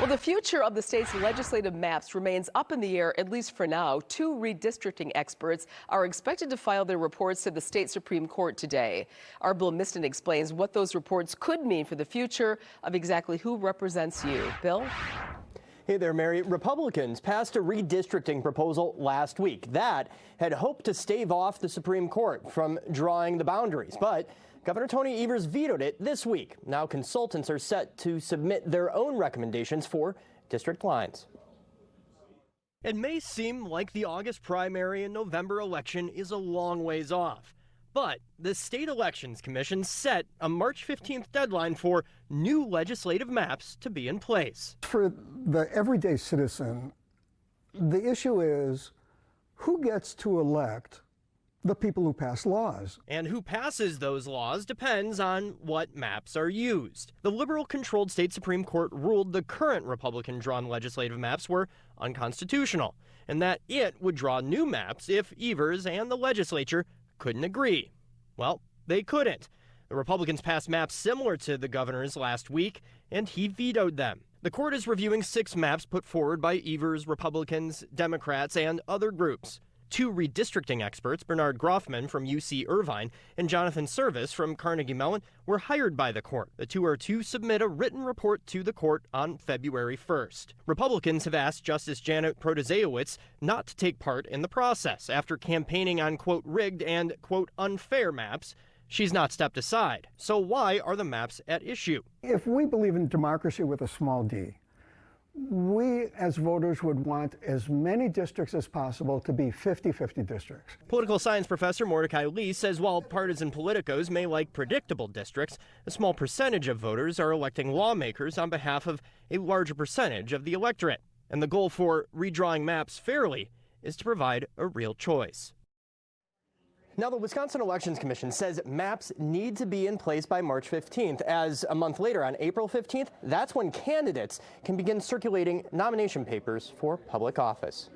Well, the future of the state's legislative maps remains up in the air, at least for now. Two redistricting experts are expected to file their reports to the state Supreme Court today. Our Bill Miston explains what those reports could mean for the future of exactly who represents you. Bill? Hey there, Mary. Republicans passed a redistricting proposal last week that had hoped to stave off the Supreme Court from drawing the boundaries. But Governor Tony Evers vetoed it this week. Now consultants are set to submit their own recommendations for district lines. It may seem like the August primary and November election is a long ways off, but the State Elections Commission set a March 15th deadline for new legislative maps to be in place. For the everyday citizen, the issue is who gets to elect the people who pass laws. And who passes those laws depends on what maps are used. The liberal-controlled state Supreme Court ruled the current Republican-drawn legislative maps were unconstitutional, and that it would draw new maps if Evers and the legislature couldn't agree. Well, they couldn't. The Republicans passed maps similar to the governor's last week, and he vetoed them. The court is reviewing 6 maps put forward by Evers, Republicans, Democrats, and other groups. 2 redistricting experts, Bernard Groffman from UC Irvine and Jonathan Service from Carnegie Mellon, were hired by the court. The 2 are to submit a written report to the court on February 1st. Republicans have asked Justice Janet Protasiewicz not to take part in the process after campaigning on, quote, rigged and, quote, unfair maps. She's not stepped aside. So why are the maps at issue? If we believe in democracy with a small d, we as voters would want as many districts as possible to be 50-50 districts. Political science professor Mordecai Lee says while partisan politicos may like predictable districts, a small percentage of voters are electing lawmakers on behalf of a larger percentage of the electorate. And the goal for redrawing maps fairly is to provide a real choice. Now, the Wisconsin Elections Commission says maps need to be in place by March 15th, as a month later, on April 15th, that's when candidates can begin circulating nomination papers for public office.